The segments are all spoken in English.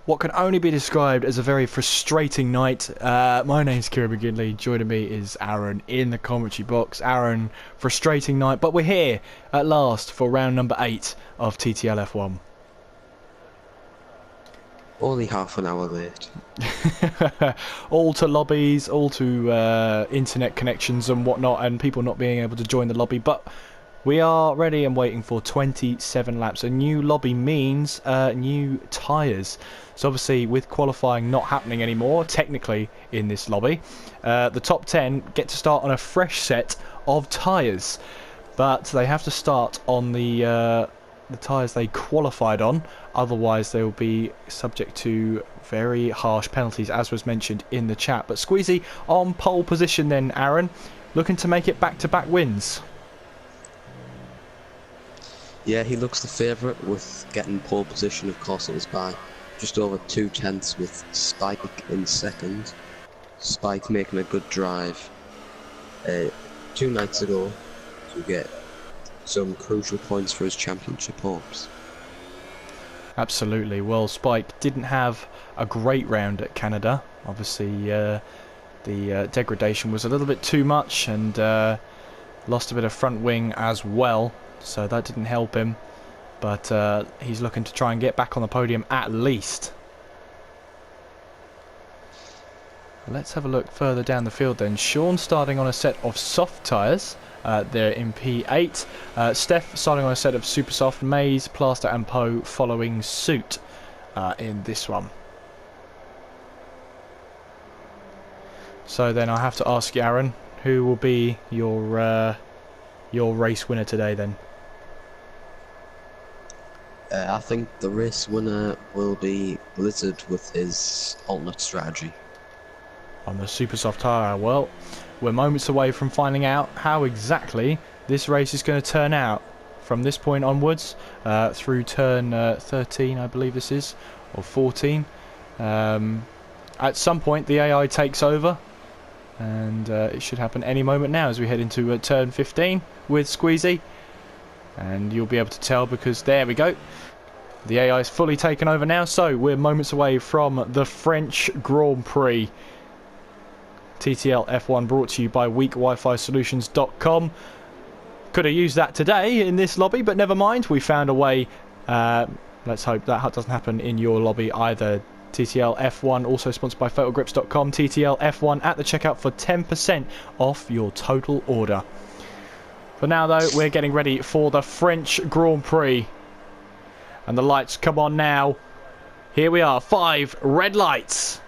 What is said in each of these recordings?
what can only be described as a very frustrating night. My name's Kieran McGinley. Joining me is Aaron in the commentary box. Aaron, frustrating night, but we're here at last for round number 8 of TTL F1. Only half an hour late. All to lobbies, all to internet connections and whatnot, and people not being able to join the lobby, but we are ready and waiting for 27 laps. A new lobby means new tyres. So obviously with qualifying not happening anymore, technically in this lobby, the top 10 get to start on a fresh set of tyres. But they have to start on the tyres they qualified on, otherwise they will be subject to very harsh penalties, as was mentioned in the chat. But Squeezy on pole position then, Aaron, looking to make it back-to-back wins. Yeah, he looks the favourite with getting pole position. Of course, it was by just over 2/10 with Spike in second. Spike making a good drive 2 nights ago to get some crucial points for his championship hopes. Absolutely. Well, Spike didn't have a great round at Canada. Obviously, the degradation was a little bit too much, and lost a bit of front wing as well, so that didn't help him. But he's looking to try and get back on the podium at least. Let's have a look further down the field then. Sean starting on a set of soft tyres. They're in P8. Steph starting on a set of super soft. Maze, Plaster and Poe following suit in this one. So then I have to ask you, Aaron, who will be your race winner today then? I think the race winner will be Blizzard with his alternate strategy. On the super soft tyre. Well, we're moments away from finding out how exactly this race is going to turn out from this point onwards through turn 13, I believe this is, or 14. At some point the AI takes over, and it should happen any moment now as we head into turn 15 with Squeezy, and you'll be able to tell because there we go. The AI is fully taken over now, so we're moments away from the French Grand Prix. TTL F1 brought to you by weakwifi-solutions.com. Could have used that today in this lobby, but never mind. We found a way. Let's hope that doesn't happen in your lobby either. TTL F1 also sponsored by photogrips.com. TTL F1 at the checkout for 10% off your total order. For now though, we're getting ready for the French Grand Prix. And the lights come on now. Here we are, 5 red lights.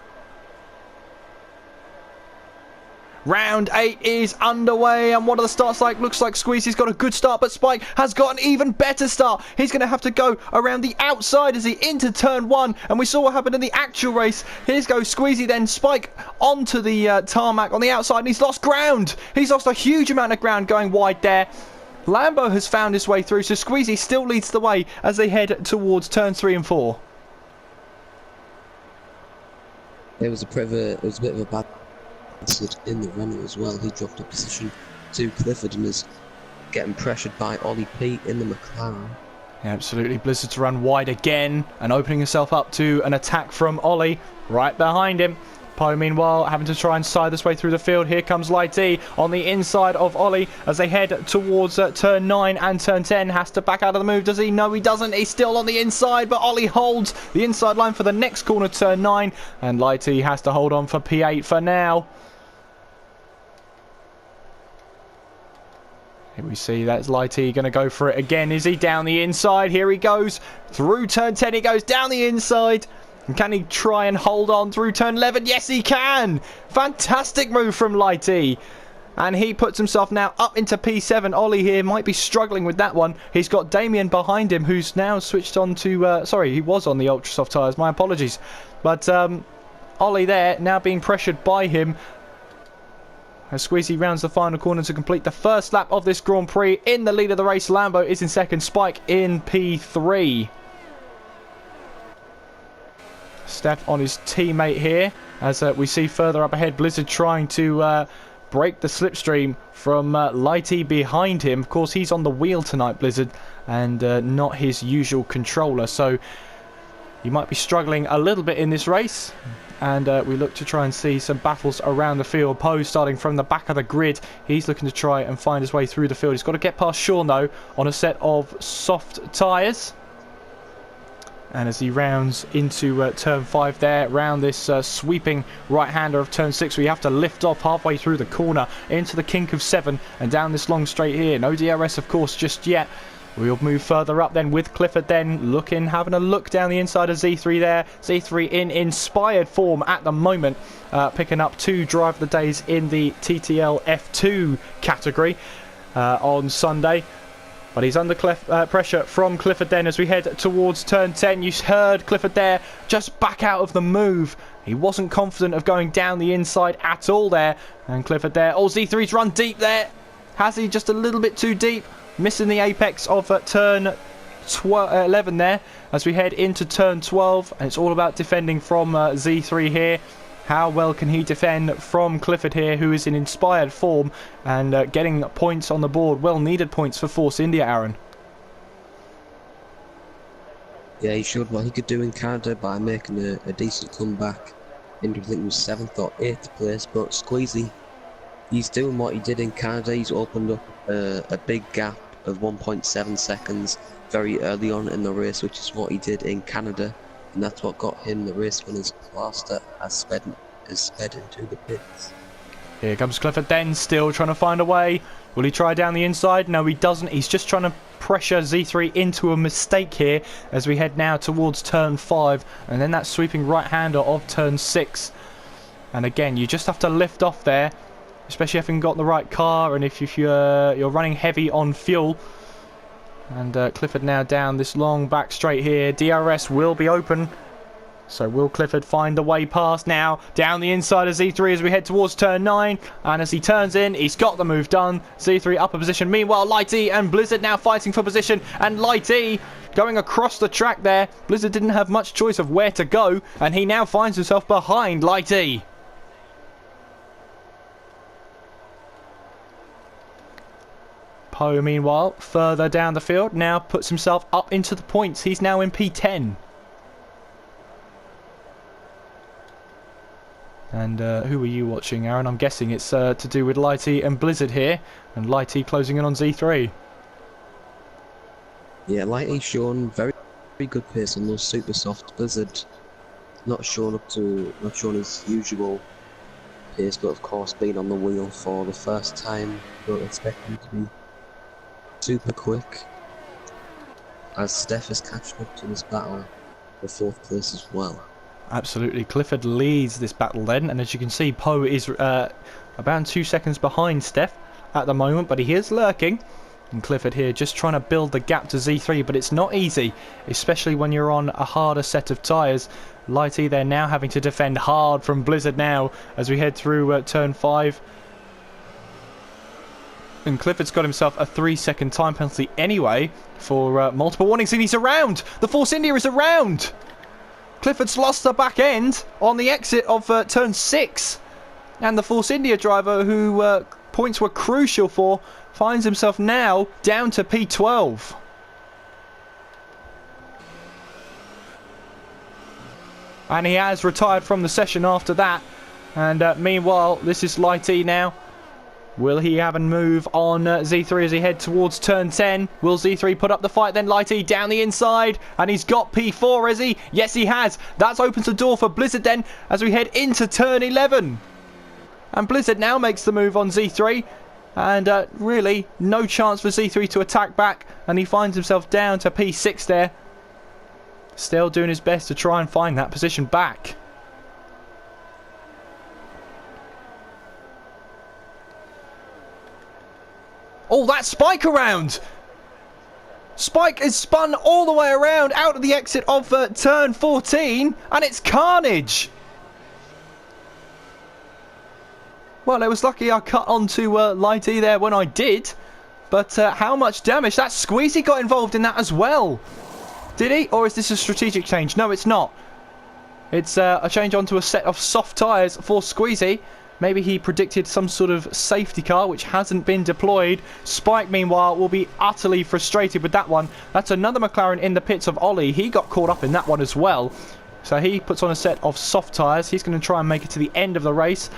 Round 8 is underway, and what are the starts like? Looks like Squeezy's got a good start, but Spike has got an even better start. He's going to have to go around the outside as he into turn 1, and we saw what happened in the actual race. Here's goes Squeezy, then Spike onto the tarmac on the outside, and he's lost ground. He's lost a huge amount of ground going wide there. Lambo has found his way through, so Squeezy still leads the way as they head towards turns 3 and 4. It was a bit of a bad in the runner as well. He dropped a position to Clifford and is getting pressured by Ollie P in the McLaren. Yeah, absolutely. Blizzard to run wide again and opening himself up to an attack from Ollie right behind him. Poe, meanwhile, having to try and side this way through the field. Here comes Lighty on the inside of Ollie as they head towards turn 9 and turn 10. Has to back out of the move. Does he? No, he doesn't. He's still on the inside, but Ollie holds the inside line for the next corner, turn 9. And Lighty has to hold on for P8 for now. Here we see that's Lighty going to go for it again. Is he down the inside? Here he goes. Through turn 10 he goes down the inside. And can he try and hold on through turn 11? Yes, he can. Fantastic move from Lighty. And he puts himself now up into P7. Ollie here might be struggling with that one. He's got Damien behind him, who's now switched on to... sorry, he was on the ultra soft tyres. My apologies. But Ollie there now being pressured by him. As Squeezy rounds the final corner to complete the first lap of this Grand Prix. In the lead of the race, Lambo is in second. Spike in P3. Steph on his teammate here. As we see further up ahead, Blizzard trying to break the slipstream from Lighty behind him. Of course, he's on the wheel tonight, Blizzard, and not his usual controller. So He might be struggling a little bit in this race. And we look to try and see some battles around the field. Poe starting from the back of the grid. He's looking to try and find his way through the field. He's got to get past Sean, though, on a set of soft tyres. And as he rounds into turn 5 there, round this sweeping right-hander of turn 6, we have to lift off halfway through the corner into the kink of 7 and down this long straight here. No DRS, of course, just yet. We'll move further up then with Clifford then having a look down the inside of Z3 there. Z3 in inspired form at the moment, picking up 2 drive of the days in the TTL F2 category on Sunday. But he's under pressure from Clifford then as we head towards turn 10. You heard Clifford there just back out of the move. He wasn't confident of going down the inside at all there. And Clifford there. Oh, Z3's run deep there. Has he? Just a little bit too deep. Missing the apex of turn 11 there as we head into turn 12. And it's all about defending from Z3 here. How well can he defend from Clifford here, who is in inspired form and getting points on the board? Well needed points for Force India, Aaron. Yeah, he showed what he could do in Canada by making a decent comeback into, I think it was 7th or 8th place. But Squeezy, he's doing what he did in Canada. He's opened up a big gap of 1.7 seconds very early on in the race, which is what he did in Canada. And that's what got him the race winners class that has sped into the pits. Here comes Clifford then, still trying to find a way. Will he try down the inside? No, he doesn't. He's just trying to pressure Z3 into a mistake here as we head now towards turn 5. And then that sweeping right-hander of turn 6. And again, you just have to lift off there, especially if you haven't got the right car and if you're running heavy on fuel. And Clifford now down this long back straight here. DRS will be open. So will Clifford find the way past now? Down the inside of Z3 as we head towards turn 9. And as he turns in, he's got the move done. Z3 up a position. Meanwhile, Lighty and Blizzard now fighting for position. And Lighty going across the track there. Blizzard didn't have much choice of where to go. And he now finds himself behind Lighty. Poe, meanwhile, further down the field, now puts himself up into the points. He's now in P10. And who are you watching, Aaron? I'm guessing it's to do with Lighty and Blizzard here. And Lighty closing in on Z3. Yeah, Lighty's shown very good pace on those super soft. Blizzard not shown his usual pace, but of course being on the wheel for the first time, don't expect him to be super quick, as Steph is catching up to this battle for 4th place as well. Absolutely. Clifford leads this battle then, and as you can see, Poe is about 2 seconds behind Steph at the moment, but he is lurking. And Clifford here just trying to build the gap to Z3, but it's not easy, especially when you're on a harder set of tyres. Lighty there now having to defend hard from Blizzard now as we head through turn 5. And Clifford's got himself a 3-second time penalty anyway for multiple warnings, and he's around! The Force India is around! Clifford's lost the back end on the exit of turn 6. And the Force India driver, who points were crucial for, finds himself now down to P12. And he has retired from the session after that. And meanwhile, this is Lighty now. Will he have a move on Z3 as he head towards turn 10? Will Z3 put up the fight then? Lighty down the inside. And he's got P4, has he? Yes, he has. That opens the door for Blizzard then as we head into turn 11. And Blizzard now makes the move on Z3. And really, no chance for Z3 to attack back. And he finds himself down to P6 there. Still doing his best to try and find that position back. Oh, that Spike around! Spike is spun all the way around out of the exit of turn 14, and it's carnage! Well, it was lucky I cut onto Lighty there when I did, but how much damage? That Squeezy got involved in that as well! Did he? Or is this a strategic change? No, it's not. It's a change onto a set of soft tyres for Squeezy. Maybe he predicted some sort of safety car which hasn't been deployed. Spike, meanwhile, will be utterly frustrated with that one. That's another McLaren in the pits of Ollie. He got caught up in that one as well. So he puts on a set of soft tyres. He's going to try and make it to the end of the race.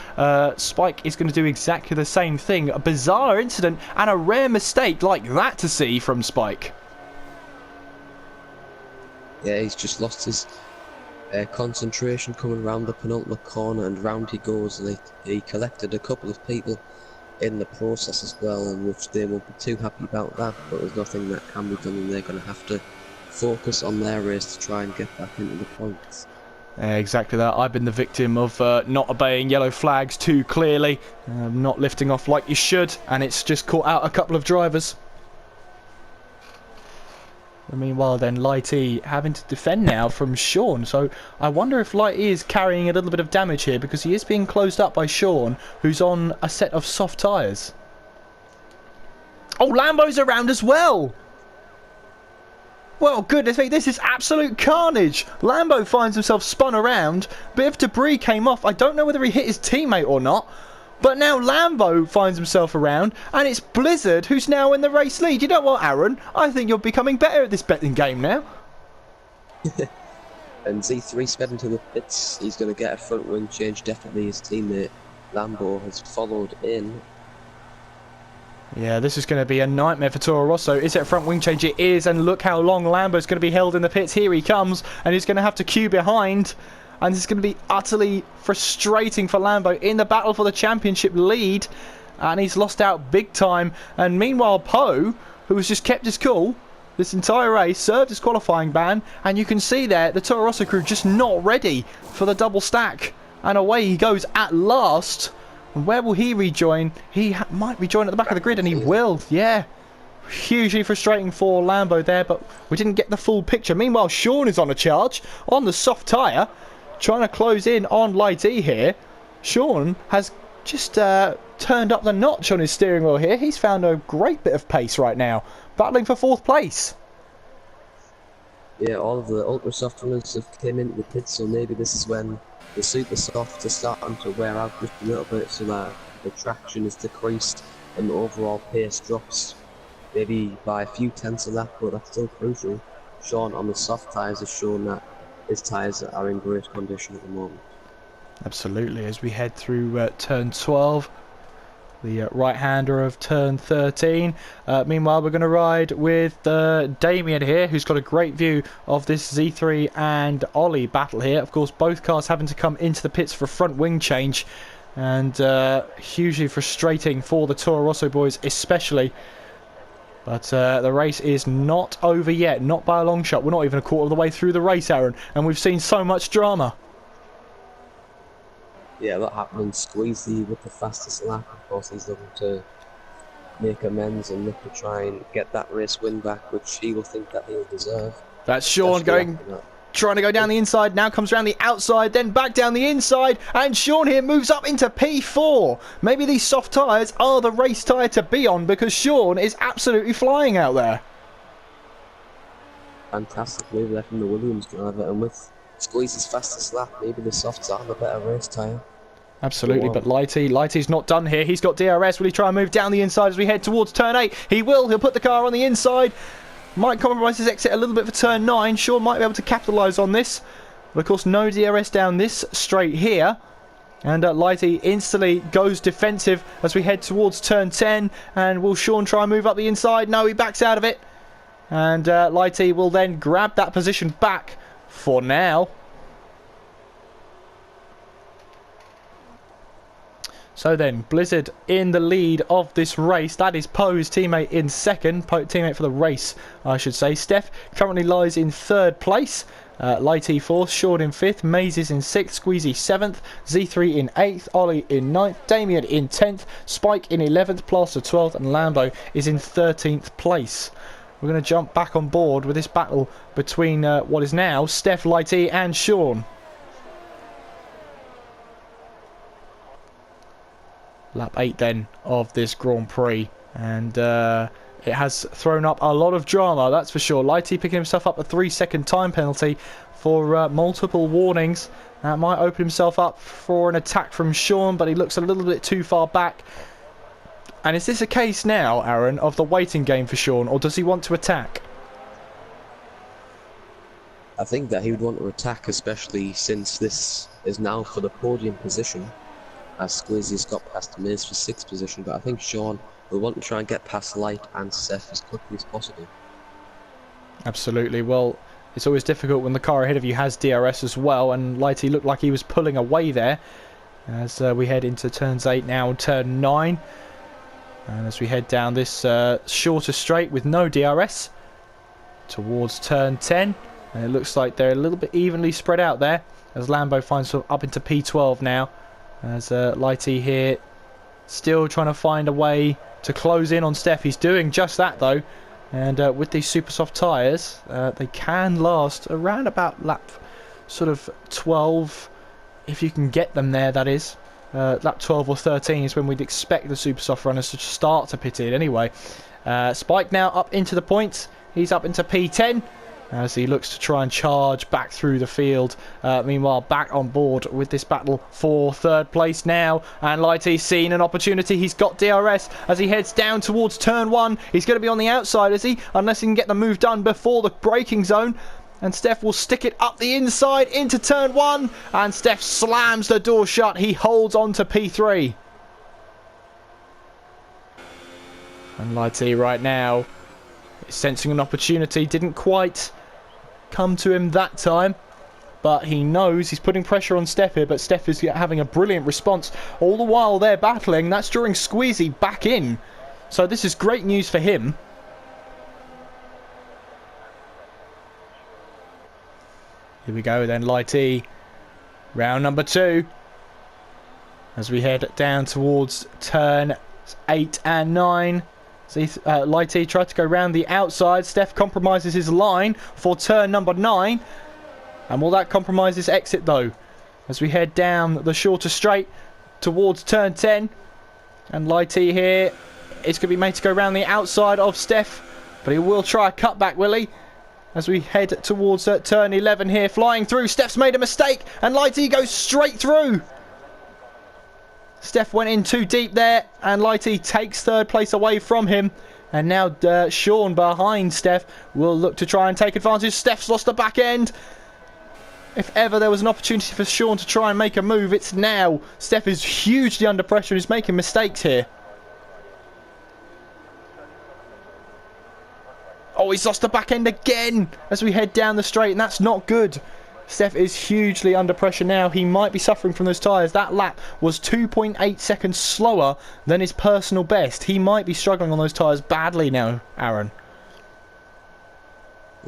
Spike is going to do exactly the same thing. A bizarre incident and a rare mistake like that to see from Spike. Yeah, he's just lost his concentration coming round the penultimate corner, and round he goes. And he collected a couple of people in the process as well, and which they won't be too happy about that, but there's nothing that can be done, and they're going to have to focus on their race to try and get back into the points. Exactly that. I've been the victim of not obeying yellow flags too clearly, not lifting off like you should, and it's just caught out a couple of drivers. And meanwhile then, Lighty having to defend now from Sean, so I wonder if Lighty is carrying a little bit of damage here, because he is being closed up by Sean, who's on a set of soft tyres. Oh, Lambo's around as well! Well, goodness me, this is absolute carnage. Lambo finds himself spun around. Bit of debris came off. I don't know whether he hit his teammate or not. But now Lambo finds himself around. And it's Blizzard who's now in the race lead. You know what, Aaron? I think you're becoming better at this betting game now. And Z3 sped into the pits. He's going to get a front wing change. Definitely his teammate Lambo has followed in. Yeah, this is going to be a nightmare for Toro Rosso. Is it a front wing change? It is, and look how long Lambo's going to be held in the pits. Here he comes, and he's going to have to queue behind. And this is going to be utterly frustrating for Lambo in the battle for the championship lead. And he's lost out big time. And meanwhile, Poe, who has just kept his cool this entire race, served his qualifying ban. And you can see there, the Toro Rosso crew just not ready for the double stack. And away he goes at last. Where will he rejoin? He might rejoin at the back of the grid, and he will. Yeah. Hugely frustrating for Lambo there, but we didn't get the full picture. Meanwhile, Sean is on a charge on the soft tyre, trying to close in on Light E here. Sean has just turned up the notch on his steering wheel here. He's found a great bit of pace right now, battling for 4th place. Yeah, all of the ultra soft runners have came into the pits, so maybe this is when the super soft is starting to wear out just a little bit, so that the traction is decreased and the overall pace drops maybe by a few tenths of that, but that's still crucial. Sean on the soft tyres has shown that his tyres are in great condition at the moment. Absolutely, as we head through turn 12, the right-hander of turn 13. Meanwhile, we're going to ride with Damien here, who's got a great view of this Z3 and Ollie battle here. Of course, both cars having to come into the pits for a front wing change, and hugely frustrating for the Toro Rosso boys especially. But the race is not over yet, not by a long shot. We're not even a quarter of the way through the race, Aaron, and we've seen so much drama. Yeah, that happened. Squeezy with the fastest lap. Of course, he's looking to make amends and look to try and get that race win back, which he will think that he'll deserve. That's Sean trying to go down the inside, now comes around the outside, then back down the inside, and Sean here moves up into P4. Maybe these soft tyres are the race tyre to be on, because Sean is absolutely flying out there. Fantastic move there from the Williams driver, and with Squeezy's fastest lap, maybe the softs are the better race tyre. Absolutely, but Lighty's not done here. He's got DRS. Will he try and move down the inside as we head towards turn 8? He will. He'll put the car on the inside. Might compromise his exit a little bit for turn 9. Sean might be able to capitalise on this. But of course, no DRS down this straight here. And Lighty instantly goes defensive as we head towards turn 10. And will Sean try and move up the inside? No, he backs out of it. And Lighty will then grab that position back for now. So then, Blizzard in the lead of this race. That is Poe's teammate in second. Teammate for the race, I should say. Steph currently lies in 3rd place. Lighty 4th, Sean in 5th, Maze is in 6th, Squeezy 7th, Z3 in 8th, Ollie in 9th, Damien in 10th, Spike in 11th, Plaster 12th, and Lambo is in 13th place. We're going to jump back on board with this battle between what is now Steph, Lighty and Sean. Lap 8 then of this Grand Prix, and it has thrown up a lot of drama, that's for sure. Lighty picking himself up a 3-second time penalty for multiple warnings. That might open himself up for an attack from Sean, but he looks a little bit too far back. And is this a case now, Aaron, of the waiting game for Sean, or does he want to attack? I think that he would want to attack, especially since this is now for the podium position, as Squeezy's got past Miz for 6th position, but I think Sean will want to try and get past Light and Seth as quickly as possible. Absolutely. Well, it's always difficult when the car ahead of you has DRS as well, and Lighty looked like he was pulling away there as we head into turns 8 now and turn 9. And as we head down this shorter straight with no DRS towards turn 10. And it looks like they're a little bit evenly spread out there as Lambo finds up into P12 now. As Lighty here still trying to find a way to close in on Steph. He's doing just that though. And with these super soft tyres, they can last around about lap sort of 12, if you can get them there, that is. Lap 12 or 13 is when we'd expect the super soft runners to start to pit in anyway. Spike now up into the points. He's up into P10 as he looks to try and charge back through the field. Meanwhile, back on board with this battle for 3rd place now. And Lighty's seen an opportunity. He's got DRS as he heads down towards turn 1. He's going to be on the outside, is he? Unless he can get the move done before the braking zone. And Steph will stick it up the inside into turn 1. And Steph slams the door shut. He holds on to P3. And Lighty right now is sensing an opportunity. Didn't quite come to him that time. But he knows he's putting pressure on Steph here. But Steph is having a brilliant response. All the while they're battling. That's drawing Squeezy back in. So this is great news for him. Here we go then, Lighty. Round number 2. As we head down towards turn 8 and 9. See, Lighty tried to go round the outside. Steph compromises his line for turn number 9. And will that compromise his exit though? As we head down the shorter straight towards turn 10. And Lighty here is going to be made to go round the outside of Steph. But he will try a cutback, will he? As we head towards turn 11 here, flying through. Steph's made a mistake, and Lighty goes straight through. Steph went in too deep there, and Lighty takes 3rd place away from him. And now Sean behind Steph will look to try and take advantage. Steph's lost the back end. If ever there was an opportunity for Sean to try and make a move, it's now. Steph is hugely under pressure and is making mistakes here. Oh, he's lost the back end again as we head down the straight, and that's not good. Steph is hugely under pressure now. He might be suffering from those tyres. That lap was 2.8 seconds slower than his personal best. He might be struggling on those tyres badly now, Aaron.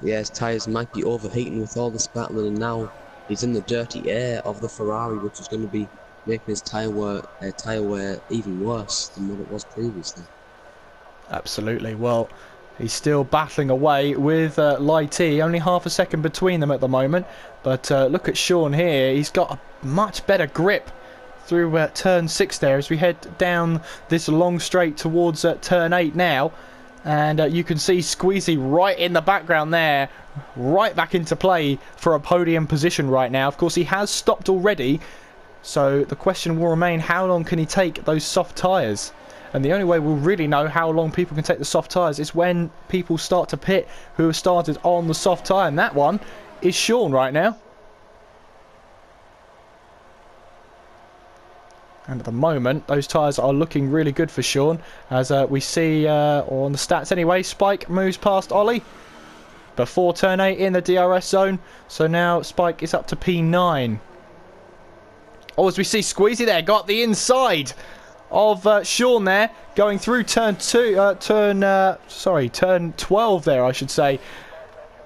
Yeah, his tyres might be overheating with all this battling, and now he's in the dirty air of the Ferrari, which is going to be making his tyre wear even worse than what it was previously. Absolutely. Well, he's still battling away with Lighty. Only half a second between them at the moment. But look at Sean here. He's got a much better grip through turn 6 there as we head down this long straight towards turn 8 now. And you can see Squeezy right in the background there. Right back into play for a podium position right now. Of course, he has stopped already. So the question will remain, how long can he take those soft tyres? And the only way we'll really know how long people can take the soft tyres is when people start to pit who have started on the soft tyre. And that one is Sean right now. And at the moment, those tyres are looking really good for Sean. As we see, or on the stats anyway, Spike moves past Ollie before turn 8 in the DRS zone. So now Spike is up to P9. Oh, as we see Squeezy there, got the inside of Sean there, going through turn 12 there, I should say.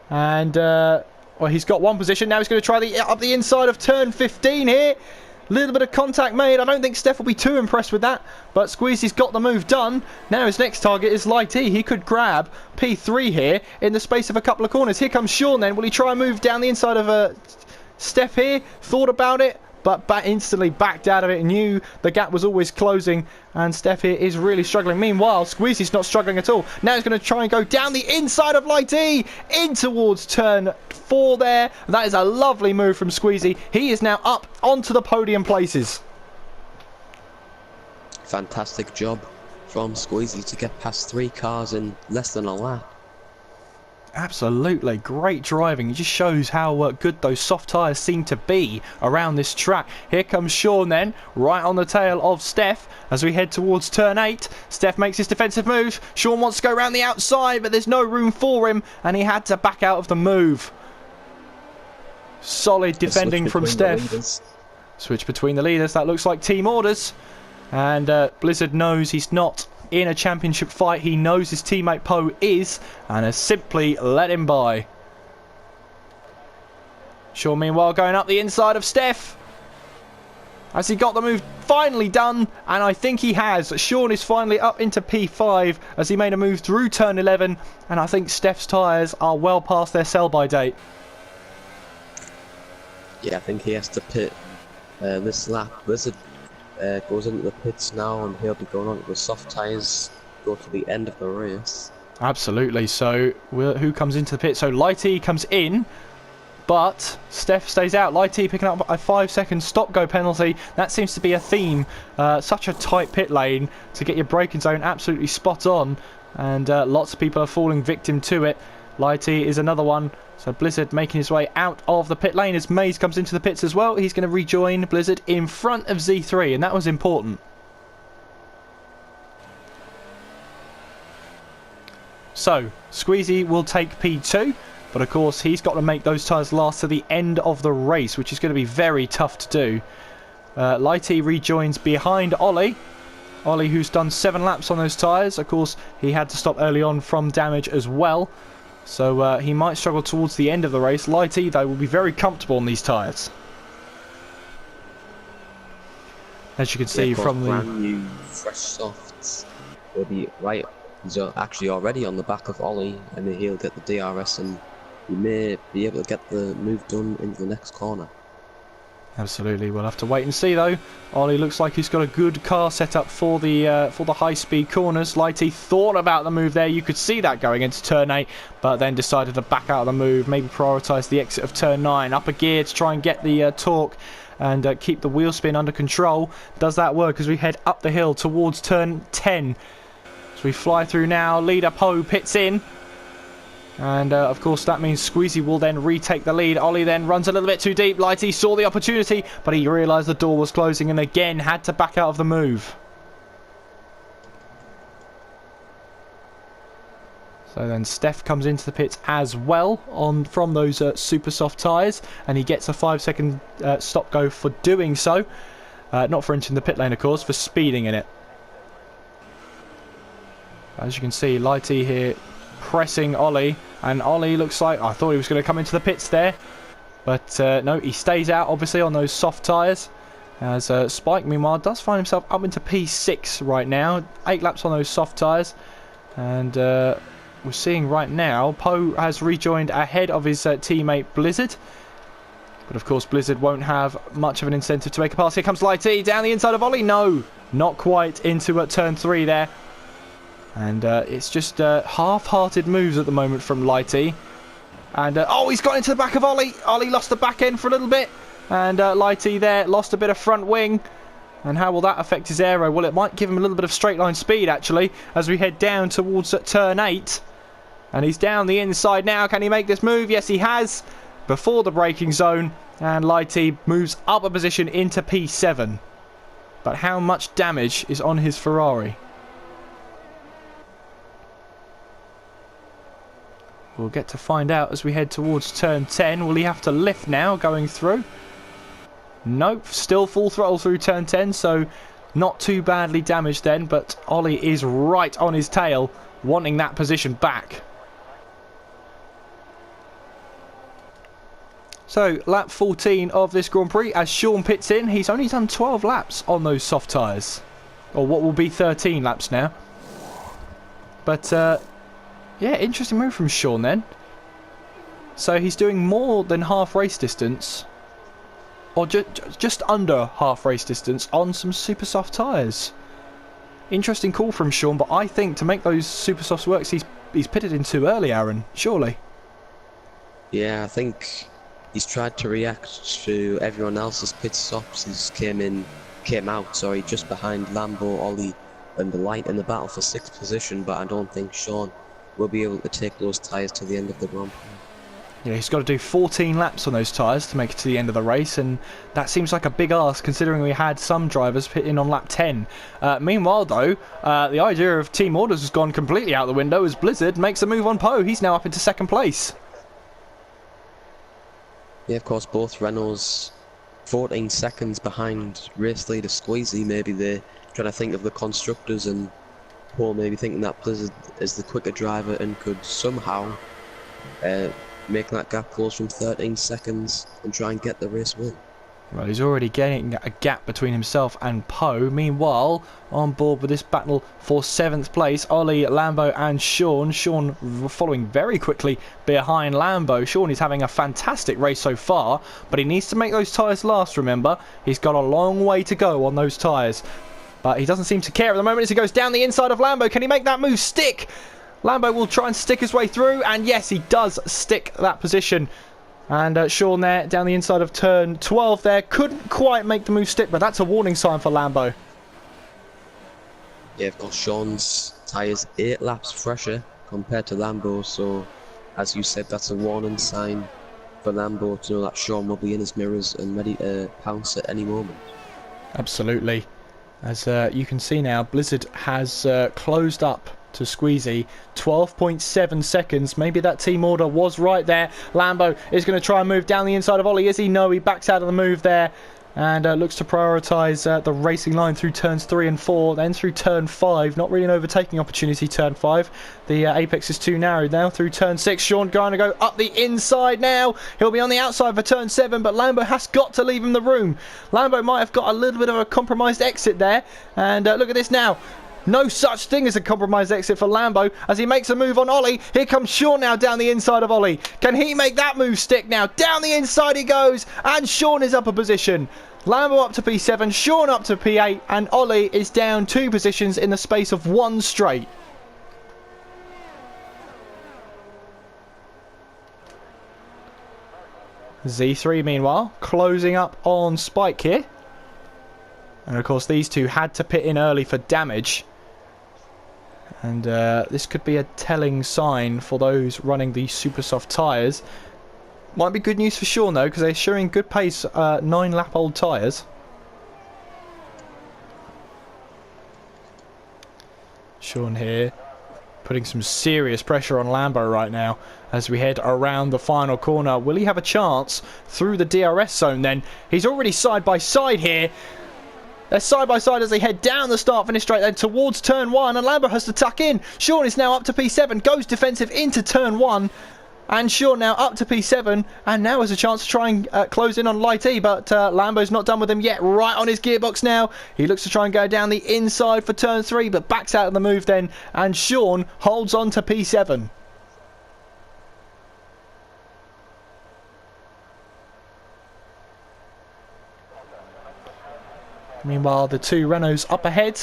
And well, he's got one position. Now he's going to try up the inside of turn 15 here. Little bit of contact made. I don't think Steph will be too impressed with that, but Squeezy's got the move done. Now his next target is Lighty. He could grab P3 here in the space of a couple of corners. Here comes Sean then. Will he try and move down the inside of Steph here? Thought about it, but instantly backed out of it. Knew the gap was always closing, and Steph here is really struggling. Meanwhile, Squeezy's not struggling at all. Now he's going to try and go down the inside of Lighty in towards turn 4 there. That is a lovely move from Squeezy. He is now up onto the podium places. Fantastic job from Squeezy to get past 3 cars in less than a lap. Absolutely great driving. It just shows how good those soft tyres seem to be around this track. Here comes Sean then, right on the tail of Steph as we head towards turn 8. Steph makes his defensive move. Sean wants to go around the outside, but there's no room for him, and he had to back out of the move. Solid defending from Steph. Switch between the leaders. That looks like team orders. And Blizzard knows he's not in a championship fight. He knows his teammate Poe is, and has simply let him by. Sean meanwhile going up the inside of Steph. Has he got the move finally done? And I think he has. Sean is finally up into P5 as he made a move through turn 11, and I think Steph's tyres are well past their sell-by date. Yeah, I think he has to pit this lap. Blizzard goes into the pits now, and he'll be going on to the soft tyres, go to the end of the race. Absolutely. So who comes into the pit? So Lighty comes in, but Steph stays out. Lighty picking up a 5-second stop-go penalty. That seems to be a theme. Such a tight pit lane to get your braking zone absolutely spot on, and lots of people are falling victim to it. Lighty is another one. So Blizzard making his way out of the pit lane as Maze comes into the pits as well. He's going to rejoin Blizzard in front of Z3, and that was important. So Squeezy will take P2, but of course he's got to make those tyres last to the end of the race, which is going to be very tough to do. Lighty rejoins behind Ollie. Ollie, who's done 7 laps on those tyres. Of course, he had to stop early on from damage as well. So he might struggle towards the end of the race. Lighty, though, will be very comfortable on these tyres. As you can see from the brand new fresh softs, he'll be right. He's actually already on the back of Ollie, and he'll get the DRS, and he may be able to get the move done into the next corner. Absolutely, we'll have to wait and see though. Ollie looks like he's got a good car set up for the high-speed corners. Lighty thought about the move there. You could see that going into turn 8, but then decided to back out of the move. Maybe prioritise the exit of turn 9. Up a gear to try and get the torque and keep the wheel spin under control. Does that work as we head up the hill towards turn 10? As we fly through now, leader Poe pits in. And of course that means Squeezy will then retake the lead. Ollie then runs a little bit too deep. Lighty saw the opportunity, but he realised the door was closing and again had to back out of the move. So then Steph comes into the pits as well from those super soft tyres, and he gets a 5-second stop go for doing so. Not for entering the pit lane, of course, for speeding in it. As you can see, Lighty here pressing Ollie, and Ollie looks like, I thought he was going to come into the pits there, but no, he stays out obviously on those soft tyres, as Spike meanwhile does find himself up into P6 right now. 8 laps on those soft tyres, and we're seeing right now Poe has rejoined ahead of his teammate Blizzard, but of course Blizzard won't have much of an incentive to make a pass. Here comes Lighty down the inside of Ollie. No, not quite into turn 3 there. And it's just half-hearted moves at the moment from Lighty. And oh, he's got into the back of Ollie. Ollie lost the back end for a little bit. And Lighty there lost a bit of front wing. And how will that affect his aero? Well, it might give him a little bit of straight line speed, actually, as we head down towards turn 8. And he's down the inside now. Can he make this move? Yes, he has. Before the braking zone. And Lighty moves up a position into P7. But how much damage is on his Ferrari? We'll get to find out as we head towards turn 10. Will he have to lift now going through? Nope, still full throttle through turn 10, so not too badly damaged then, but Ollie is right on his tail, wanting that position back. So, lap 14 of this Grand Prix as Sean pits in. He's only done 12 laps on those soft tyres, or what will be 13 laps now. But, yeah, interesting move from Sean then. So he's doing more than half race distance or just under half race distance on some super soft tyres. Interesting call from Sean, but I think to make those super softs work, he's pitted in too early, Aaron, surely. Yeah, I think he's tried to react to everyone else's pit stops. He's came out, sorry, just behind Lambo, Ollie, and the Light in the battle for 6th position. But I don't think Sean will be able to take those tyres to the end of the Grand Prix. Yeah, he's got to do 14 laps on those tyres to make it to the end of the race, and that seems like a big ask considering we had some drivers pit in on lap 10. Meanwhile, though, the idea of team orders has gone completely out the window as Blizzard makes a move on Poe. He's now up into 2nd place. Yeah, of course, both Renaults 14 seconds behind race leader Squeezy. Maybe they're trying to think of the constructors, and Paul maybe thinking that Blizzard is the quicker driver and could somehow make that gap close from 13 seconds and try and get the race win. Well, he's already getting a gap between himself and Poe. Meanwhile, on board with this battle for 7th place, Ollie, Lambo and Sean. Sean following very quickly behind Lambo. Sean is having a fantastic race so far, but he needs to make those tyres last, remember. He's got a long way to go on those tyres. But he doesn't seem to care at the moment as he goes down the inside of Lambo. Can he make that move stick? Lambo will try and stick his way through, and yes, he does stick that position. And Sean there, down the inside of turn 12 there, couldn't quite make the move stick, but that's a warning sign for Lambo. Yeah, of course, Sean's tyres 8 laps fresher compared to Lambo, so as you said, that's a warning sign for Lambo to know that Sean will be in his mirrors and ready to pounce at any moment. Absolutely. As you can see now, Blizzard has closed up to Squeezy, 12.7 seconds. Maybe that team order was right there. Lambo is going to try and move down the inside of Ollie. Is he? No, he backs out of the move there and looks to prioritise the racing line through turns 3 and 4, then through turn 5. Not really an overtaking opportunity, turn 5. The apex is too narrow now through turn 6. Sean going to go up the inside now. He'll be on the outside for turn 7, but Lambo has got to leave him the room. Lambo might have got a little bit of a compromised exit there. And look at this now. No such thing as a compromised exit for Lambo as he makes a move on Ollie. Here comes Sean now down the inside of Ollie. Can he make that move stick now? Down the inside he goes, and Sean is up a position. Lambo up to P7, Sean up to P8, and Ollie is down 2 positions in the space of 1 straight. Z3 meanwhile closing up on Spike here. And of course these two had to pit in early for damage. And this could be a telling sign for those running the super soft tyres. Might be good news for Sean though, because they're showing good pace, 9 lap old tyres. Sean here putting some serious pressure on Lambo right now as we head around the final corner. Will he have a chance through the DRS zone then? He's already side by side here. They're side by side as they head down the start finish straight then towards turn 1, and Lambo has to tuck in. Sean is now up to P7, goes defensive into turn 1, and Sean now up to P7, and now has a chance to try and close in on Light E, but Lambo's not done with him yet. Right on his gearbox now. He looks to try and go down the inside for turn 3, but backs out of the move then, and Sean holds on to P7. Meanwhile, the 2 Renaults up ahead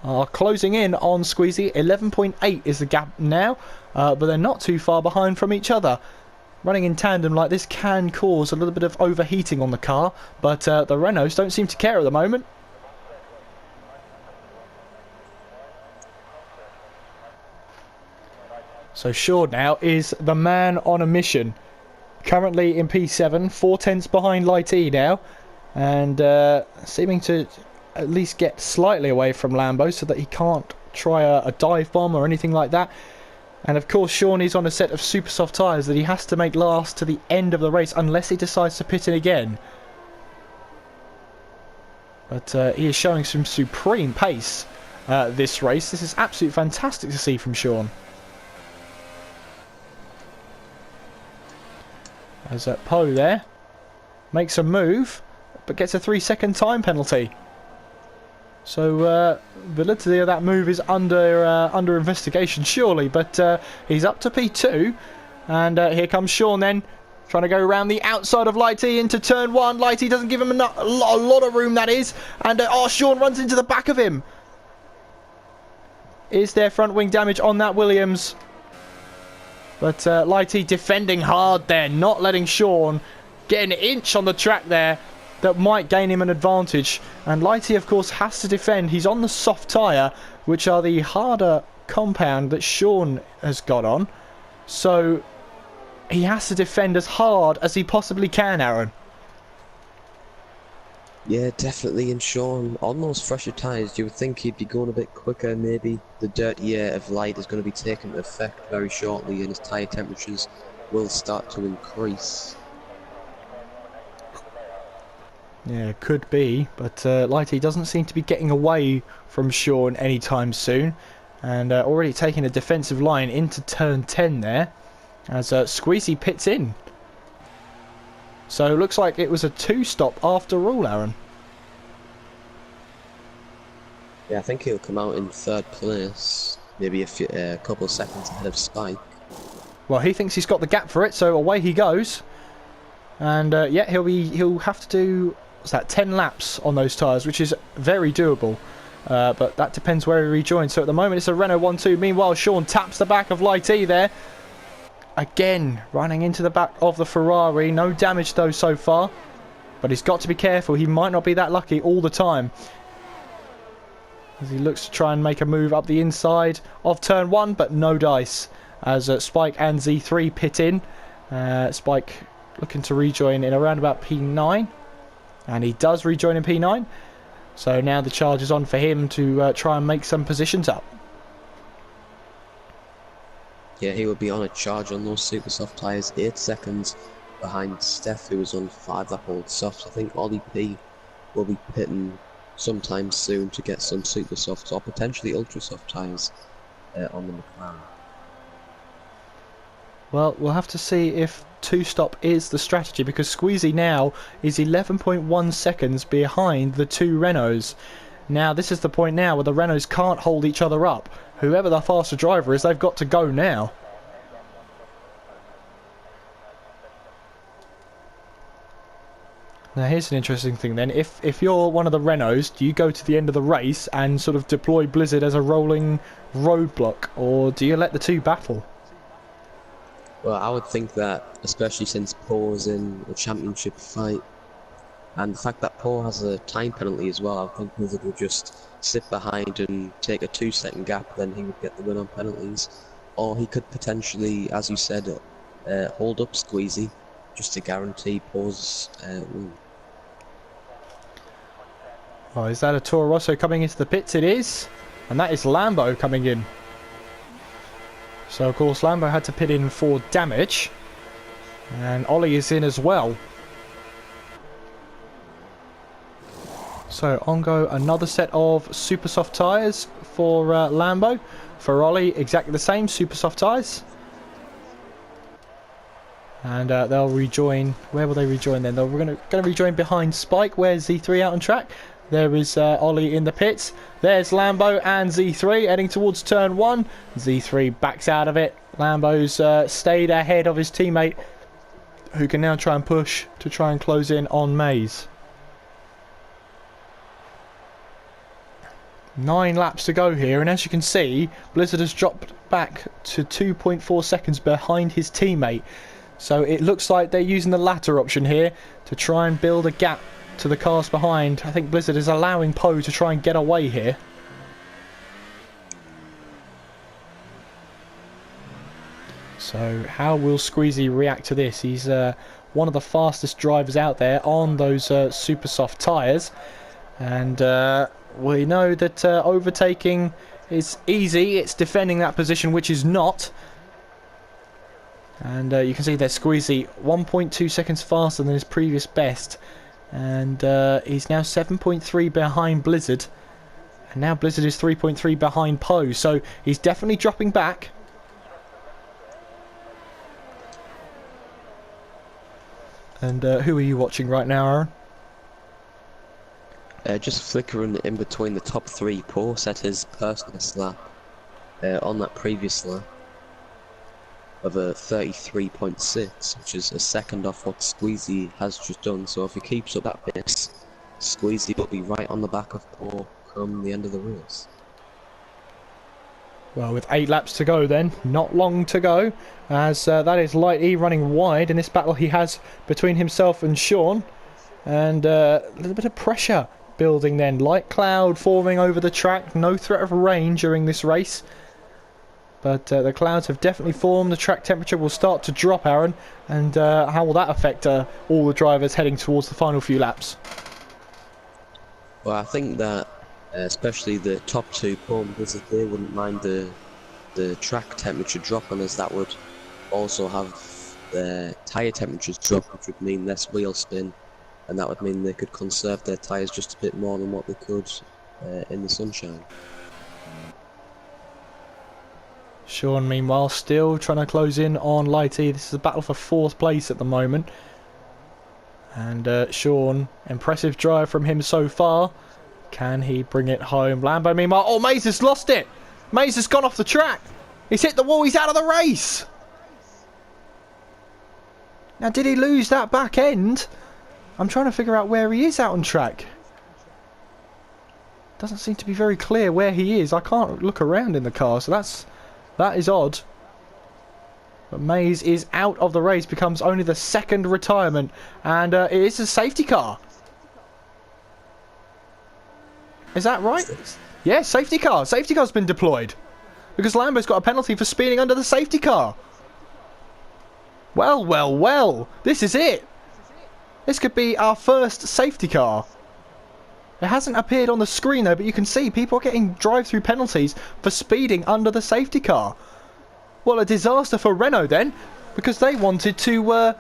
are closing in on Squeezy. 11.8 is the gap now, but they're not too far behind from each other. Running in tandem like this can cause a little bit of overheating on the car, but the Renaults don't seem to care at the moment. So Sean now is the man on a mission. Currently in P7, 4 tenths behind Light E now. And seeming to at least get slightly away from Lambo so that he can't try a dive bomb or anything like that. And of course Sean is on a set of super soft tyres that he has to make last to the end of the race unless he decides to pit in again. But he is showing some supreme pace this race. This is absolutely fantastic to see from Sean. As Poe there makes a move, but gets a 3-second time penalty. So validity of that move is under investigation surely, but he's up to P2, and here comes Sean then. Trying to go around the outside of Lighty into turn 1. Lighty doesn't give him a lot of room, that is. And Sean runs into the back of him. Is there front wing damage on that Williams? But Lighty defending hard there, not letting Sean get an inch on the track there that might gain him an advantage. And Lighty, of course, has to defend. He's on the soft tyre, which are the harder compound that Sean has got on. So he has to defend as hard as he possibly can, Aaron. Yeah, definitely. And Sean, on those fresher tyres, you would think he'd be going a bit quicker. Maybe the dirty air of light is going to be taking effect very shortly, and his tyre temperatures will start to increase. Yeah, could be, but Lighty doesn't seem to be getting away from Sean anytime soon, and already taking a defensive line into turn 10 there, as Squeezy pits in. So looks like it was a 2-stop after all, Aaron. Yeah, I think he'll come out in 3rd place, maybe a couple of seconds ahead of Spike. Well, he thinks he's got the gap for it, so away he goes, and yeah, he'll have to do, what's that, 10 laps on those tyres, which is very doable. But that depends where he rejoins. So at the moment it's a Renault 1-2. Meanwhile, Sean taps the back of Lighty there. Again, running into the back of the Ferrari. No damage though so far. But he's got to be careful. He might not be that lucky all the time. As he looks to try and make a move up the inside of turn 1. But no dice. As Spike and Z3 pit in. Spike looking to rejoin in around about P9. And he does rejoin in P9. So now the charge is on for him to try and make some positions up. Yeah, he will be on a charge on those super soft tyres, 8 seconds behind Steph, who was on 5 lap old softs. I think Ollie P will be pitting sometime soon to get some super softs or potentially ultra soft tyres on the McLaren. Well, we'll have to see if 2-stop is the strategy, because Squeezy now is 11.1 seconds behind the 2 Renaults. Now, this is the point now where the Renaults can't hold each other up. Whoever the faster driver is, they've got to go now. Now, here's an interesting thing then. If you're one of the Renaults, do you go to the end of the race and sort of deploy Blizzard as a rolling roadblock, or do you let the 2 battle? Well, I would think that, especially since Poe's in a championship fight, and the fact that Poe has a time penalty as well, I think Blizzard would just sit behind and take a 2-second gap, then he would get the win on penalties. Or he could potentially, as you said, hold up Squeezy, just to guarantee Poe's win. Oh, is that a Toro Rosso coming into the pits? It is. And that is Lambo coming in. So, of course, Lambo had to pit in for damage. And Ollie is in as well. So, on go another set of super soft tyres for Lambo. For Ollie, exactly the same, super soft tyres. And they'll rejoin. Where will they rejoin then? They're going to rejoin behind Spike. Where's Z3 out on track? There is Ollie in the pits. There's Lambo and Z3 heading towards turn 1. Z3 backs out of it. Lambo's stayed ahead of his teammate, who can now try and push to try and close in on Mays. 9 laps to go here, and as you can see, Blizzard has dropped back to 2.4 seconds behind his teammate. So it looks like they're using the latter option here to try and build a gap to the cars behind. I think Blizzard is allowing Poe to try and get away here. So how will Squeezy react to this? He's one of the fastest drivers out there on those super soft tyres, and we know that overtaking is easy. It's defending that position, which is not. And you can see there Squeezy 1.2 seconds faster than his previous best, and he's now 7.3 behind Blizzard, and now Blizzard is 3.3 behind Poe, so he's definitely dropping back. And who are you watching right now, Aaron? Just flickering in between the top 3. Poe set his personal lap on that previous lap. of a 33.6, which is a second off what Squeezy has just done. So if he keeps up that pace, Squeezy will be right on the back of Poe come the end of the race. Well, with 8 laps to go then, not long to go, as that is Light E running wide in this battle he has between himself and Sean. And a little bit of pressure building then. Light cloud forming over the track, no threat of rain during this race. But the clouds have definitely formed, the track temperature will start to drop, Aaron. And how will that affect all the drivers heading towards the final few laps? Well, I think that especially the top two, Poe and Blizzard, they wouldn't mind the track temperature dropping, as that would also have their tyre temperatures drop, which would mean less wheel spin, and that would mean they could conserve their tyres just a bit more than what they could in the sunshine. Sean, meanwhile, still trying to close in on Lighty. This is a battle for 4th place at the moment. And Sean, impressive drive from him so far. Can he bring it home? Lambo, meanwhile, oh, Mays has lost it. Mays has gone off the track. He's hit the wall. He's out of the race. Now, did he lose that back end? I'm trying to figure out where he is out on track. Doesn't seem to be very clear where he is. I can't look around in the car, so that is odd. But Mays is out of the race, becomes only the 2nd retirement, and it is a safety car. Is that right? Yeah, safety car. Safety car's been deployed. Because Lambo's got a penalty for speeding under the safety car. Well, well, well. This is it. This could be our first safety car. It hasn't appeared on the screen though, but you can see people are getting drive-through penalties for speeding under the safety car. Well, a disaster for Renault then, because they wanted to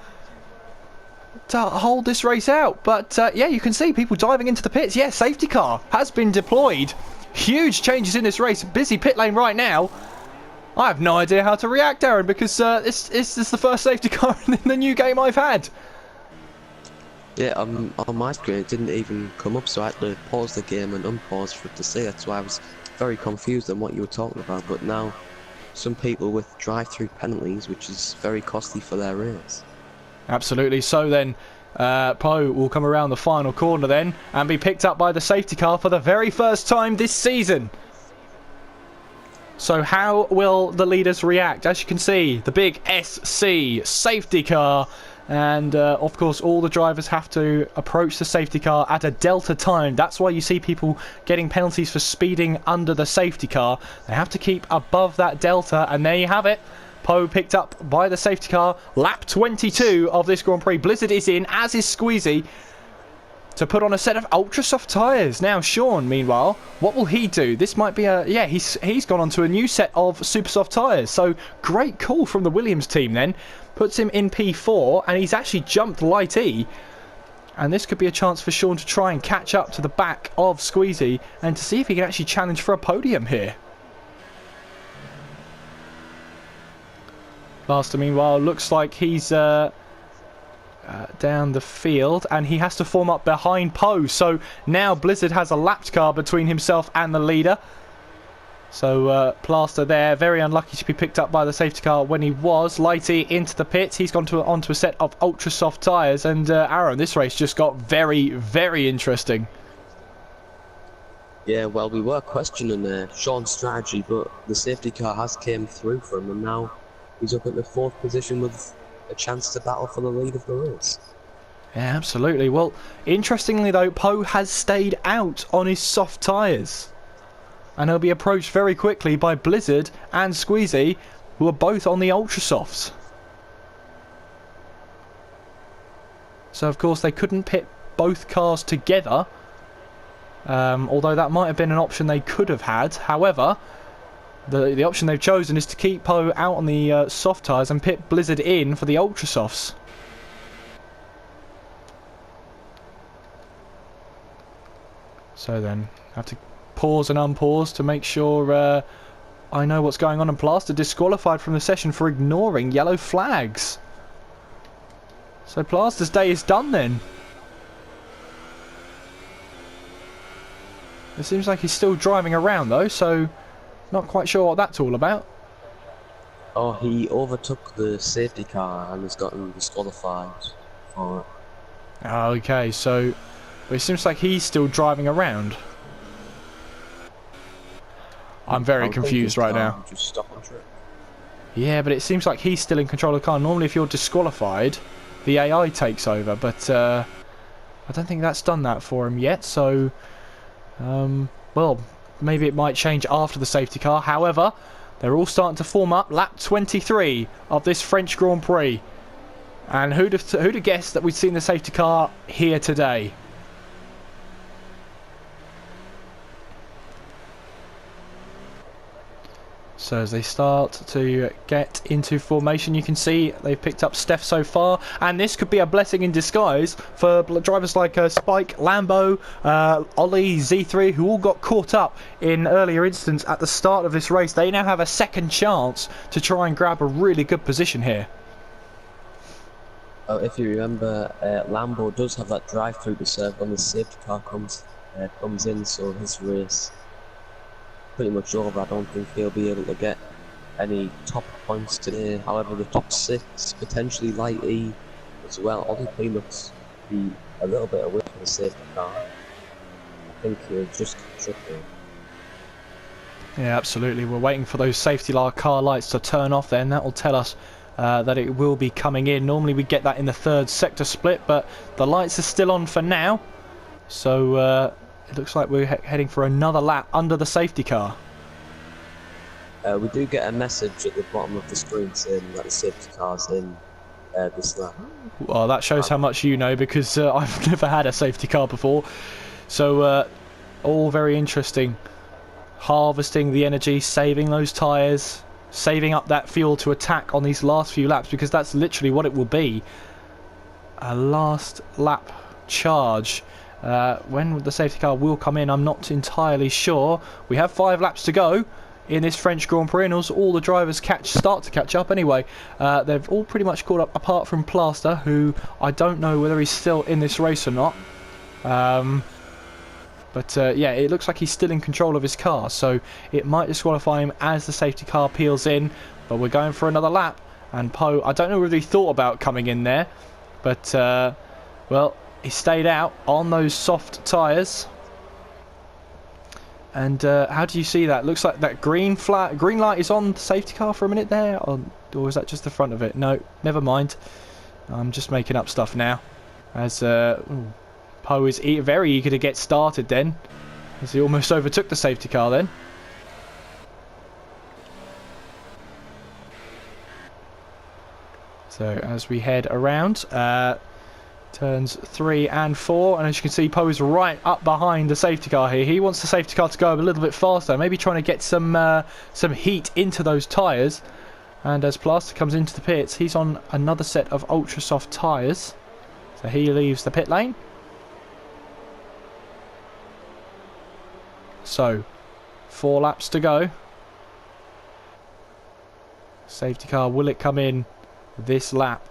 hold this race out. But yeah, you can see people diving into the pits. Yeah, safety car has been deployed. Huge changes in this race. Busy pit lane right now. I have no idea how to react, Aaron, because this is the first safety car in the new game I've had. Yeah, on my screen it didn't even come up, so I had to pause the game and unpause for it to see. That's why I was very confused on what you were talking about. But now, some people with drive-through penalties, which is very costly for their race. Absolutely. So then, Poe will come around the final corner then and be picked up by the safety car for the very first time this season. So how will the leaders react? As you can see, the big SC safety car. And of course all the drivers have to approach the safety car at a delta time. That's why you see people getting penalties for speeding under the safety car. They have to keep above that delta, and there you have it. Poe picked up by the safety car. Lap 22 of this Grand Prix. Blizzard is in, as is Squeezy, to put on a set of ultra soft tyres. Now Sean, meanwhile, what will he do? This might be a... yeah, he's gone on to a new set of super soft tyres. So great call from the Williams team then. Puts him in P4, and he's actually jumped Light E. And this could be a chance for Sean to try and catch up to the back of Squeezy and to see if he can actually challenge for a podium here. Blaster, meanwhile, looks like he's down the field, and he has to form up behind Poe. So now Blizzard has a lapped car between himself and the leader. So Plaster there, very unlucky to be picked up by the safety car when he was. Lighty into the pits. He's gone onto a set of ultra soft tyres. And Aaron, this race just got very, very interesting. Yeah, well, we were questioning Sean's strategy, but the safety car has came through for him, and now he's up at the 4th position with a chance to battle for the lead of the race. Yeah, absolutely. Well, interestingly though, Poe has stayed out on his soft tyres. And he'll be approached very quickly by Blizzard and Squeezy, who are both on the ultra softs. So of course they couldn't pit both cars together, although that might have been an option they could have had. However, the option they've chosen is to keep Poe out on the soft tyres and pit Blizzard in for the ultra softs. So then, have to pause and unpause to make sure I know what's going on. And Plaster disqualified from the session for ignoring yellow flags. So Plaster's day is done then. It seems like he's still driving around though, so not quite sure what that's all about. Oh, he overtook the safety car and has gotten disqualified for it. Okay, so it seems like he's still driving around. I'm I very would think his confused right car now. would just stop on trip. Yeah, but it seems like he's still in control of the car. Normally if you're disqualified, the AI takes over, but I don't think that's done that for him yet, so well, maybe it might change after the safety car. However, they're all starting to form up. Lap 23 of this French Grand Prix. And who'd have guessed that we'd seen the safety car here today? So as they start to get into formation, you can see they've picked up Steph so far, and this could be a blessing in disguise for drivers like Spike, Lambo, Ollie, Z3, who all got caught up in earlier instance at the start of this race. They now have a second chance to try and grab a really good position here. If you remember, Lambo does have that drive-through to serve when the safety car comes in, so his race pretty much over. I don't think he'll be able to get any top points today. However, the top 6, potentially Light E as well. Ollie P looks to be a little bit away from the safety car. I think he'll just catch up here. Yeah, absolutely. We're waiting for those safety car lights to turn off then. That will tell us that it will be coming in. Normally we get that in the third sector split, but the lights are still on for now. So it looks like we're heading for another lap under the safety car. We do get a message at the bottom of the screen saying that the safety car's in this lap. Well, that shows how much you know, because I've never had a safety car before. So all very interesting. Harvesting the energy, saving those tyres, saving up that fuel to attack on these last few laps, because that's literally what it will be. A last lap charge. When the safety car will come in, I'm not entirely sure. We have 5 laps to go in this French Grand Prix, and also all the drivers start to catch up anyway. They've all pretty much caught up, apart from Plaster, who I don't know whether he's still in this race or not. But yeah, it looks like he's still in control of his car, so it might disqualify him as the safety car peels in. But we're going for another lap, and Poe, I don't know whether he thought about coming in there, but well, he stayed out on those soft tyres. And how do you see that? Looks like that green light is on the safety car for a minute there, or is that just the front of it? No, never mind. I'm just making up stuff now. As Poe is very eager to get started then, as he almost overtook the safety car then. So as we head around, turns 3 and 4, and as you can see, Poe is right up behind the safety car here. He wants the safety car to go a little bit faster, maybe trying to get some heat into those tyres. And as Plaster comes into the pits, he's on another set of ultra soft tyres, so he leaves the pit lane. So 4 laps to go. Safety car, will it come in this lap?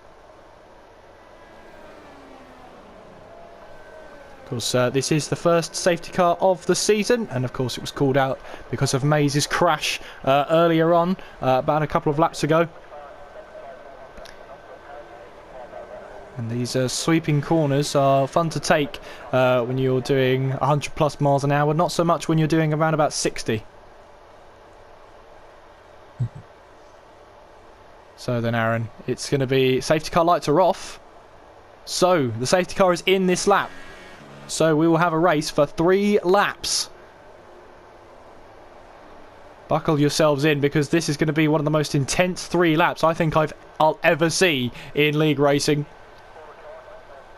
Of course, this is the first safety car of the season, and of course it was called out because of Maze's crash earlier on, about a couple of laps ago. And these sweeping corners are fun to take when you're doing 100 plus miles an hour, not so much when you're doing around about 60. So then, Aaron, it's going to be safety car lights are off. So the safety car is in this lap. So we will have a race for 3 laps. Buckle yourselves in, because this is going to be one of the most intense 3 laps I think I'll ever see in league racing.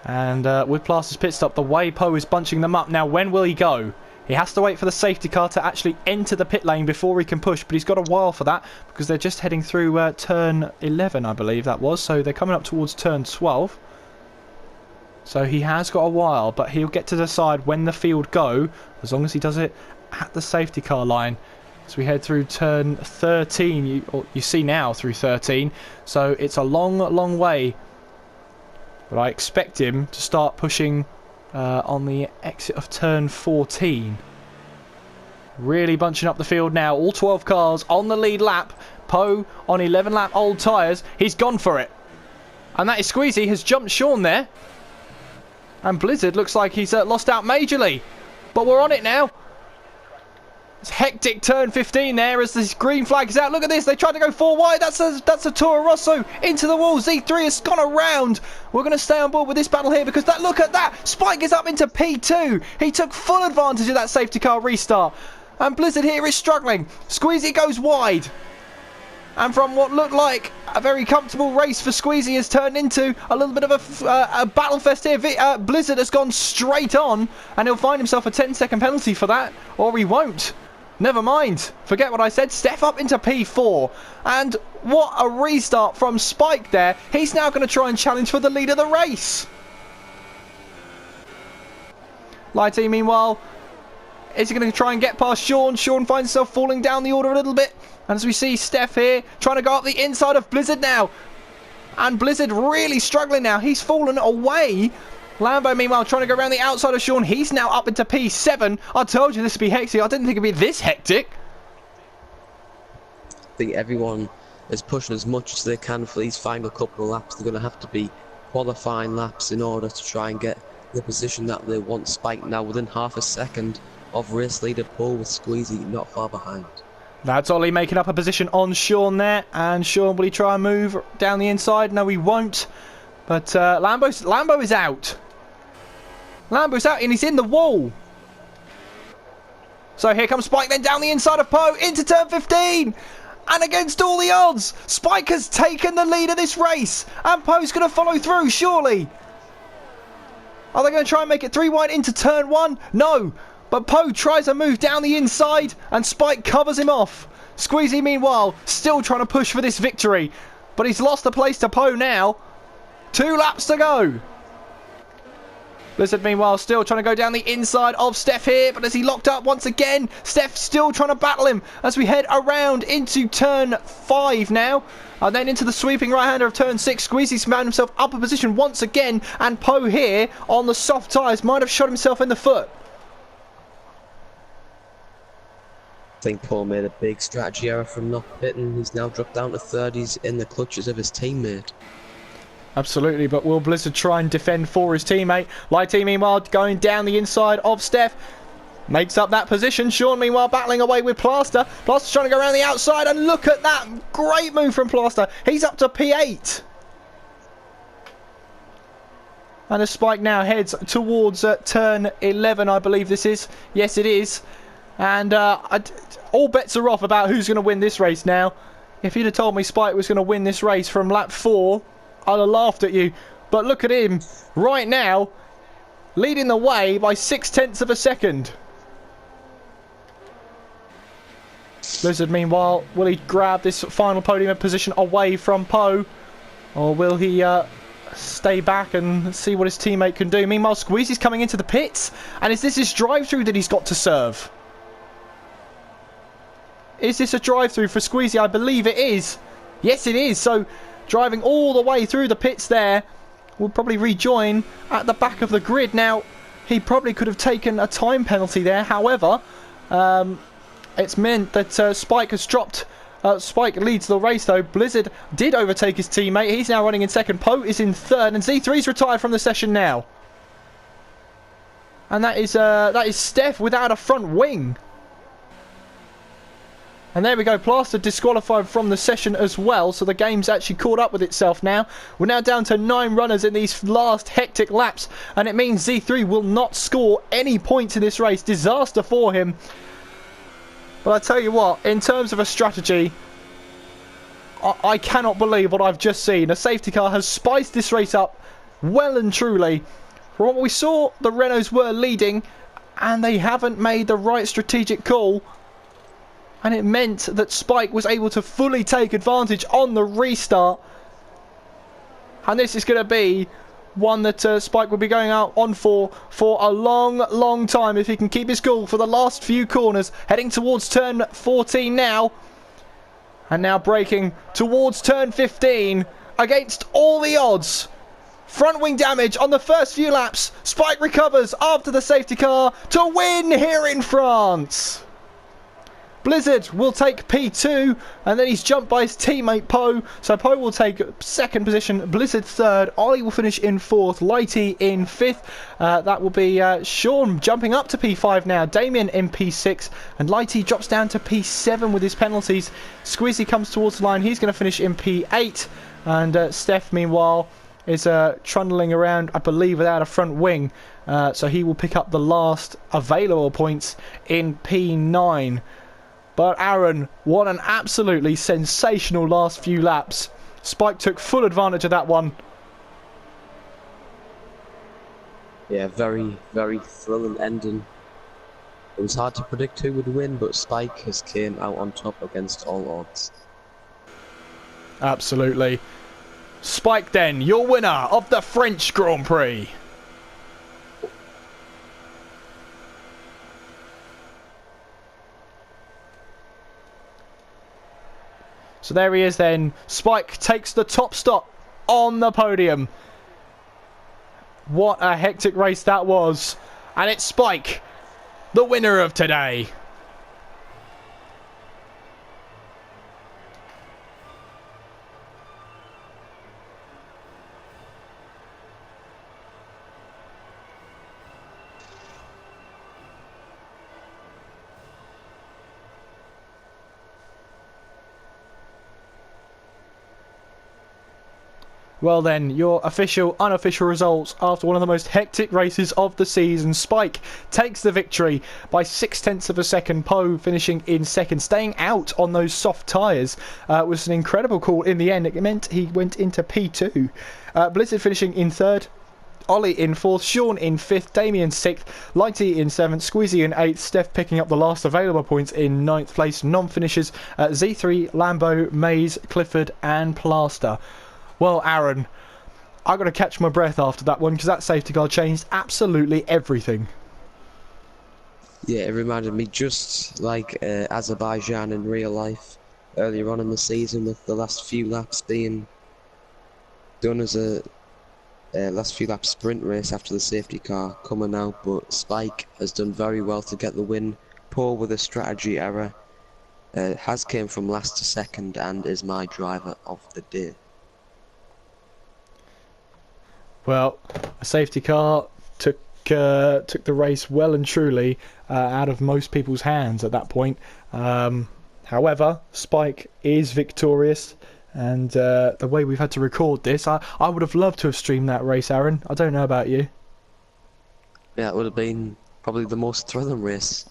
And with Plaster's pit stop, the way Poe is bunching them up. Now, when will he go? He has to wait for the safety car to actually enter the pit lane before he can push, but he's got a while for that, because they're just heading through turn 11, I believe that was. So they're coming up towards turn 12. So he has got a while, but he'll get to decide when the field go, as long as he does it at the safety car line. As we head through turn 13, you see now through 13, so it's a long way. But I expect him to start pushing on the exit of turn 14. Really bunching up the field now, all 12 cars on the lead lap. Poe on 11 lap old tyres. He's gone for it. And that is Squeezy has jumped Sean there. And Blizzard looks like he's lost out majorly. But we're on it now. It's hectic turn 15 there as this green flag is out. Look at this. They tried to go 4 wide. That's a Toro Rosso into the wall. Z3 has gone around. We're going to stay on board with this battle here because look at that. Spike is up into P2. He took full advantage of that safety car restart. And Blizzard here is struggling. Squeezy goes wide. And from what looked like a very comfortable race for Squeezy has turned into a little bit of a battle fest here. Blizzard has gone straight on and he'll find himself a 10-second penalty for that. Or he won't. Never mind. Forget what I said. Steph up into P4. And what a restart from Spike there. He's now going to try and challenge for the lead of the race. Lighty, meanwhile, is he going to try and get past Sean? Sean finds himself falling down the order a little bit. And as we see Steph here trying to go up the inside of Blizzard now. And Blizzard really struggling now. He's fallen away. Lambo, meanwhile, trying to go around the outside of Sean. He's now up into P7. I told you this would be hectic. I didn't think it would be this hectic. I think everyone is pushing as much as they can for these final couple of laps. They're going to have to be qualifying laps in order to try and get the position that they want. Spike now within half a second of race leader Paul with Squeezy not far behind. That's Ollie making up a position on Sean there. And Sean, will he try and move down the inside? No, he won't. But Lambo is out. Lambo's out and he's in the wall. So here comes Spike then down the inside of Poe into turn 15. And against all the odds, Spike has taken the lead of this race. And Poe's going to follow through, surely. Are they going to try and make it 3 wide into turn 1? No. But Poe tries a move down the inside and Spike covers him off. Squeezy, meanwhile, still trying to push for this victory. But he's lost the place to Poe now. 2 laps to go. Blizzard, meanwhile, still trying to go down the inside of Steph here. But as he locked up once again, Steph still trying to battle him as we head around into turn 5 now. And then into the sweeping right-hander of turn 6. Squeezy's found himself up a position once again. And Poe here on the soft tyres might have shot himself in the foot. I think Paul made a big strategy error from not pitting. He's now dropped down to 30s in the clutches of his teammate. Absolutely, but will Blizzard try and defend for his teammate? Lighty, meanwhile, going down the inside of Steph. Makes up that position. Sean, meanwhile, battling away with Plaster. Plaster's trying to go around the outside, and look at that. Great move from Plaster. He's up to P8. And as Spike now heads towards turn 11, I believe this is. Yes, it is. And all bets are off about who's going to win this race now. If you'd have told me Spike was going to win this race from lap 4, I'd have laughed at you. But look at him right now, leading the way by 0.6 of a second. Blizzard, meanwhile, will he grab this final podium position away from Poe? Or will he stay back and see what his teammate can do? Meanwhile, Squeezy's coming into the pits. And is this his drive-through that he's got to serve? Is this a drive-through for Squeezy? I believe it is. Yes, it is. So, driving all the way through the pits there. Will probably rejoin at the back of the grid. Now, he probably could have taken a time penalty there. However, it's meant that Spike has dropped. Spike leads the race, though. Blizzard did overtake his teammate. He's now running in second. Poe is in third. And Z3's retired from the session now. And that is Steph without a front wing. And there we go, Plaster disqualified from the session as well, so the game's actually caught up with itself now. We're now down to 9 runners in these last hectic laps, and it means Z3 will not score any points in this race. Disaster for him. But I tell you what, in terms of a strategy, I cannot believe what I've just seen. A safety car has spiced this race up well and truly. From what we saw, the Renaults were leading, and they haven't made the right strategic call. And it meant that Spike was able to fully take advantage on the restart. And this is going to be one that Spike will be going out on for a long, long time if he can keep his cool for the last few corners. Heading towards turn 14 now. And now braking towards turn 15 against all the odds. Front wing damage on the first few laps. Spike recovers after the safety car to win here in France. Blizzard will take P2, and then he's jumped by his teammate Poe. So Poe will take second position, Blizzard third, Ollie will finish in fourth, Lighty in fifth. That will be Sean jumping up to P5 now, Damien in P6, and Lighty drops down to P7 with his penalties. Squeezy comes towards the line, he's going to finish in P8, and Steph, meanwhile, is trundling around, I believe, without a front wing. So he will pick up the last available points in P9. But Aaron, what an absolutely sensational last few laps. Spike took full advantage of that one. Yeah, very, very thrilling ending. It was hard to predict who would win, but Spike has came out on top against all odds. Absolutely. Spike then, your winner of the French Grand Prix. So there he is then. Spike takes the top stop on the podium. What a hectic race that was. And it's Spike, the winner of today. Well then, your official, unofficial results after one of the most hectic races of the season. Spike takes the victory by 0.6 of a second. Poe finishing in second, staying out on those soft tyres was an incredible call in the end. It meant he went into P2. Blizzard finishing in third. Ollie in fourth, Sean in fifth, Damien sixth, Lighty in seventh, Squeezy in eighth, Steph picking up the last available points in ninth place. Non-finishers Z3, Lambo, Maze, Clifford and Plaster. Well, Aaron, I've got to catch my breath after that one because that safety car changed absolutely everything. Yeah, it reminded me just like Azerbaijan in real life earlier on in the season, with the last few laps being done as a last few lap sprint race after the safety car coming out. But Spike has done very well to get the win. Paul with a strategy error has came from last to second and is my driver of the day. Well, a safety car took the race well and truly out of most people's hands at that point. However, Spike is victorious, and the way we've had to record this, I would have loved to have streamed that race, Aaron. I don't know about you. Yeah, it would have been probably the most thrilling race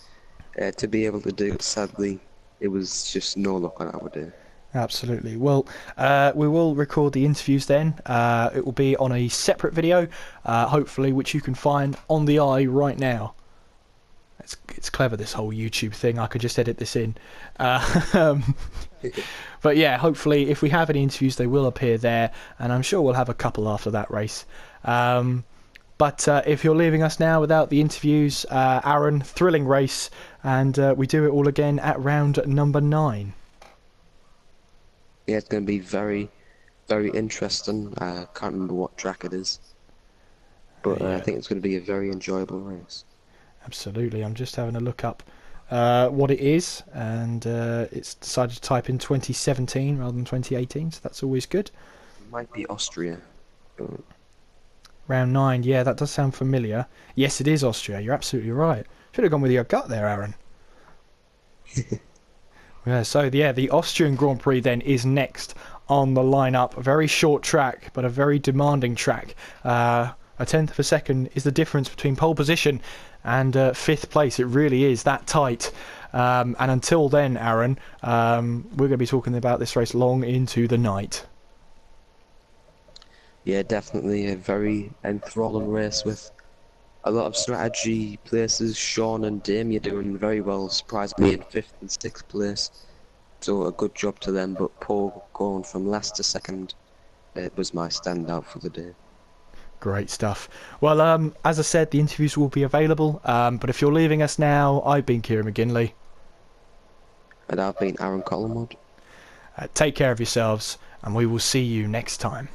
to be able to do. Sadly, it was just no luck on our day. Absolutely. Well, we will record the interviews then. It will be on a separate video, hopefully, which you can find on the eye right now. It's clever, this whole YouTube thing. I could just edit this in. But yeah, hopefully, if we have any interviews, they will appear there, and I'm sure we'll have a couple after that race. But if you're leaving us now without the interviews, Aaron, thrilling race, and we do it all again at round number 9. Yeah, it's going to be very, very interesting. I can't remember what track it is, but I think it's going to be a very enjoyable race. Absolutely. I'm just having a look up what it is, and it's decided to type in 2017 rather than 2018, so that's always good. It might be Austria. Round 9, yeah, that does sound familiar. Yes, it is Austria. You're absolutely right. Should have gone with your gut there, Aaron. Yeah, so yeah, the Austrian Grand Prix then is next on the lineup. A very short track, but a very demanding track. A 1/10 of a second is the difference between pole position and 5th place. It really is that tight. And until then, Aaron, we're going to be talking about this race long into the night. Yeah, definitely a very enthralling race with a lot of strategy places. Sean and Damien doing very well, surprised me in 5th and 6th place. So a good job to them, but Paul going from last to second was my standout for the day. Great stuff. Well, as I said, the interviews will be available, but if you're leaving us now, I've been Kieran McGinley. And I've been Aaron Collingwood. Take care of yourselves, and we will see you next time.